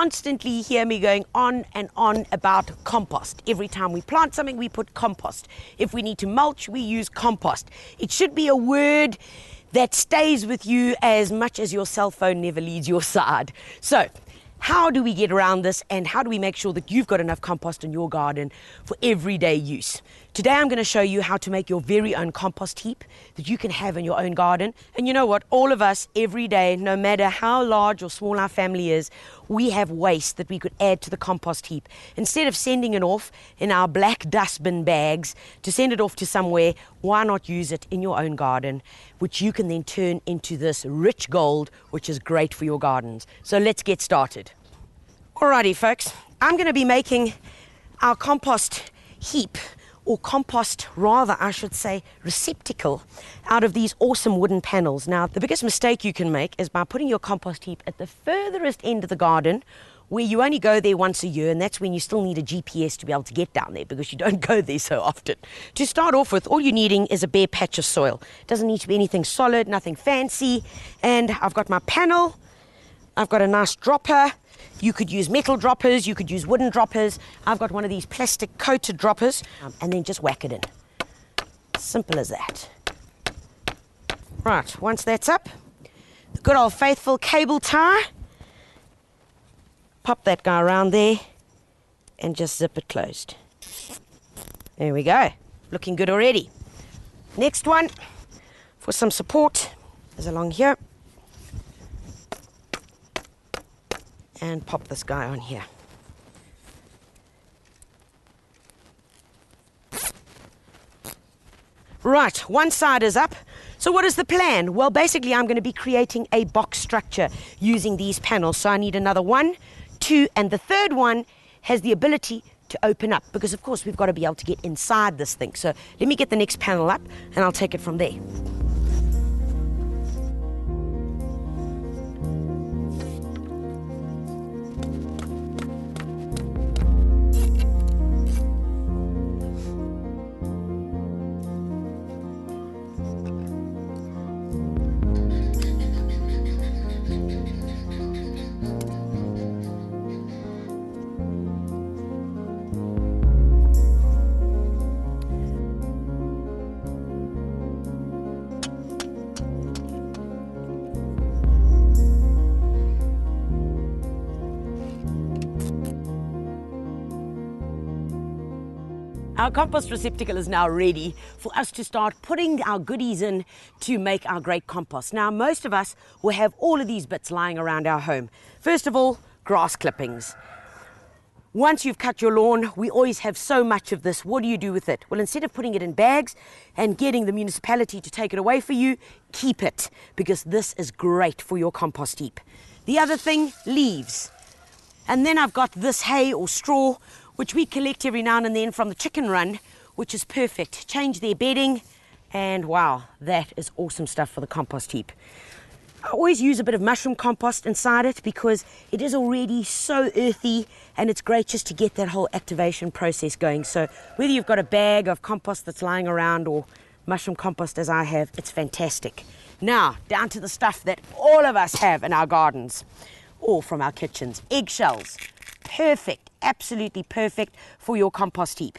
constantly hear me going on and on about compost. Every time we plant something, we put compost. If we need to mulch, we use compost. It should be a word that stays with you as much as your cell phone never leaves your side. So, how do we get around this, and how do we make sure that you've got enough compost in your garden for everyday use? Today I'm going to show you how to make your very own compost heap that you can have in your own garden. And you know what? All of us, every day, no matter how large or small our family is, we have waste that we could add to the compost heap. Instead of sending it off in our black dustbin bags to send it off to somewhere, why not use it in your own garden, which you can then turn into this rich gold, which is great for your gardens. So let's get started. Alrighty, folks, I'm going to be making our compost heap, or compost, rather, I should say, receptacle, out of these awesome wooden panels. Now, the biggest mistake you can make is by putting your compost heap at the furthest end of the garden, where you only go there once a year, and that's when you still need a GPS to be able to get down there, because you don't go there so often. To start off with, all you're needing is a bare patch of soil. It doesn't need to be anything solid, nothing fancy. And I've got my panel, I've got a nice dropper. You could use metal droppers, you could use wooden droppers. I've got one of these plastic coated droppers, and then just whack it in. Simple as that. Right, once that's up, the good old faithful cable tie. Pop that guy around there and just zip it closed. There we go, looking good already. Next one, for some support, is along here. And pop this guy on here. Right, one side is up. So what is the plan? Well, basically I'm going to be creating a box structure using these panels. So I need another 1, 2, and the third one has the ability to open up, because of course we've got to be able to get inside this thing. So let me get the next panel up and I'll take it from there. Our compost receptacle is now ready for us to start putting our goodies in to make our great compost. Now, most of us will have all of these bits lying around our home. First of all, grass clippings. Once you've cut your lawn, we always have so much of this. What do you do with it? Well, instead of putting it in bags and getting the municipality to take it away for you, keep it, because this is great for your compost heap. The other thing, leaves. And then I've got this hay or straw, which we collect every now and then from the chicken run, which is perfect. Change their bedding, and wow, that is awesome stuff for the compost heap. I always use a bit of mushroom compost inside it because it is already so earthy, and it's great just to get that whole activation process going. So whether you've got a bag of compost that's lying around or mushroom compost as I have, it's fantastic. Now, down to the stuff that all of us have in our gardens or from our kitchens. Eggshells. Perfect, absolutely perfect for your compost heap.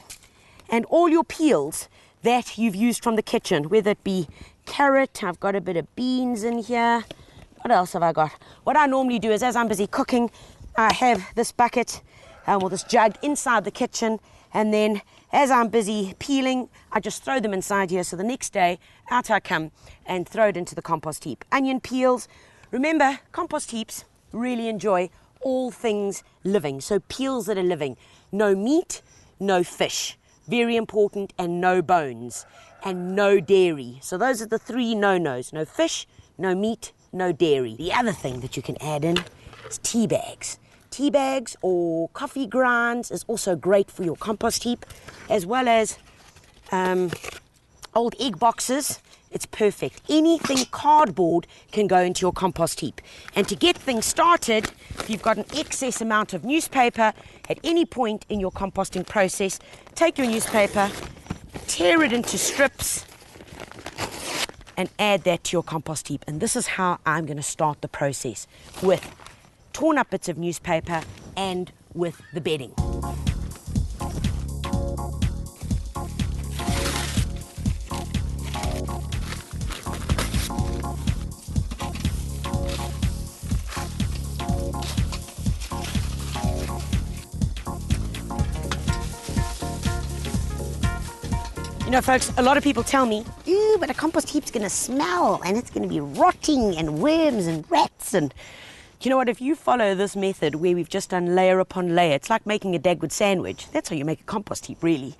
And all your peels that you've used from the kitchen, whether it be carrot, I've got a bit of beans in here. What else have I got? What I normally do is, as I'm busy cooking, I have this bucket or this jug inside the kitchen, and then as I'm busy peeling, I just throw them inside here. So the next day, out I come and throw it into the compost heap. Onion peels. Remember, compost heaps really enjoy all things living, so peels that are living. No meat, no fish, very important, and no bones, and no dairy. So those are the 3 no-nos. No fish, no meat, no dairy. The other thing that you can add in is tea bags. Tea bags or coffee grinds is also great for your compost heap, as well as old egg boxes. It's perfect. Anything cardboard can go into your compost heap. And to get things started, if you've got an excess amount of newspaper at any point in your composting process, take your newspaper, tear it into strips, and add that to your compost heap. And this is how I'm going to start the process, with torn up bits of newspaper, and with the bedding. You know, folks, a lot of people tell me, ooh, but a compost heap's going to smell and it's going to be rotting and worms and rats. And you know what? If you follow this method where we've just done layer upon layer, it's like making a Dagwood sandwich. That's how you make a compost heap, really.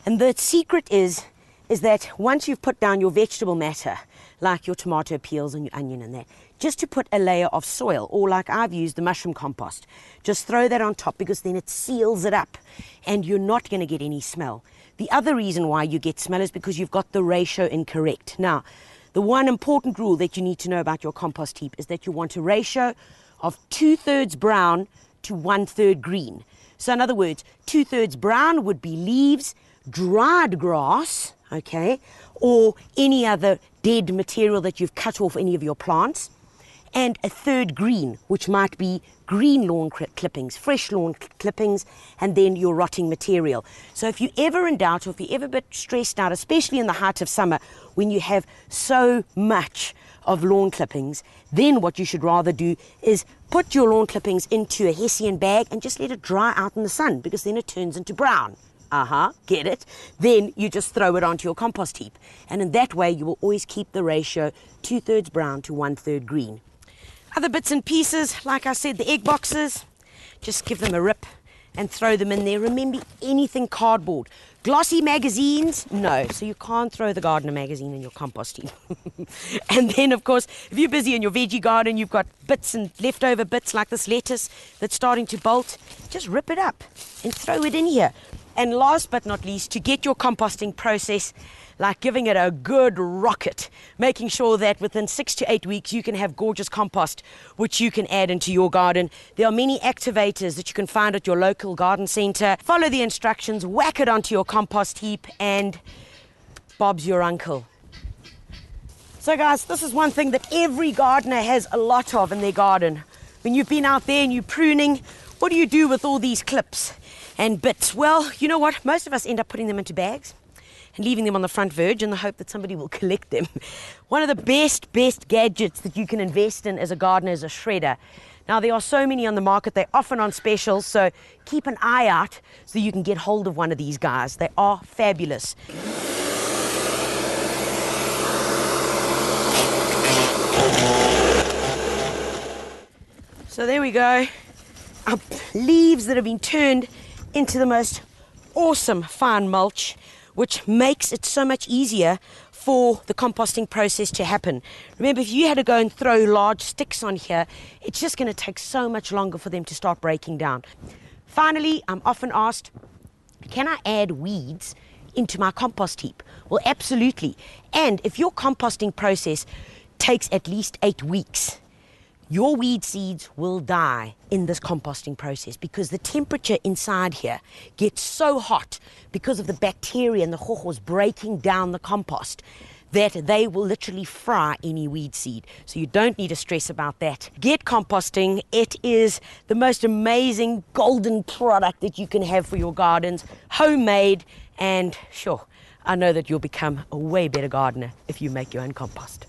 And the secret is that once you've put down your vegetable matter, like your tomato peels and your onion and that, just to put a layer of soil, or like I've used the mushroom compost, just throw that on top, because then it seals it up and you're not going to get any smell. The other reason why you get smell is because you've got the ratio incorrect. Now, the one important rule that you need to know about your compost heap is that you want a ratio of 2/3 brown to 1/3 green. So in other words, 2/3 brown would be leaves, dried grass, okay, or any other dead material that you've cut off any of your plants, and 1/3 green, which might be green lawn clippings, fresh lawn clippings, and then your rotting material. So if you're ever in doubt, or if you're ever a bit stressed out, especially in the height of summer when you have so much of lawn clippings, then what you should rather do is put your lawn clippings into a Hessian bag and just let it dry out in the sun, because then it turns into brown. Get it? Then you just throw it onto your compost heap. And in that way, you will always keep the ratio 2/3 brown to 1/3 green. Other bits and pieces, like I said, the egg boxes, just give them a rip and throw them in there. Remember, anything cardboard. Glossy magazines, no. So you can't throw the gardener magazine in your compost heap. And then, of course, if you're busy in your veggie garden, you've got bits and leftover bits like this lettuce that's starting to bolt, just rip it up and throw it in here. And last but not least, to get your composting process, like giving it a good rocket, making sure that within 6 to 8 weeks you can have gorgeous compost which you can add into your garden. There are many activators that you can find at your local garden centre. Follow the instructions, whack it onto your compost heap, and Bob's your uncle. So guys, this is one thing that every gardener has a lot of in their garden. When you've been out there and you're pruning, what do you do with all these clips and bits? Well, you know what? Most of us end up putting them into bags and leaving them on the front verge in the hope that somebody will collect them. One of the best gadgets that you can invest in as a gardener is a shredder. Now, there are so many on the market. They're often on special, so keep an eye out so you can get hold of one of these guys. They are fabulous. So there we go. Our leaves that have been turned into the most awesome fine mulch, which makes it so much easier for the composting process to happen. Remember, if you had to go and throw large sticks on here, it's just going to take so much longer for them to start breaking down. Finally, I'm often asked, can I add weeds into my compost heap? Well, absolutely. And if your composting process takes at least 8 weeks, your weed seeds will die in this composting process, because the temperature inside here gets so hot because of the bacteria and the hohos breaking down the compost that they will literally fry any weed seed. So you don't need to stress about that. Get composting. It is the most amazing golden product that you can have for your gardens, homemade, and sure, I know that you'll become a way better gardener if you make your own compost.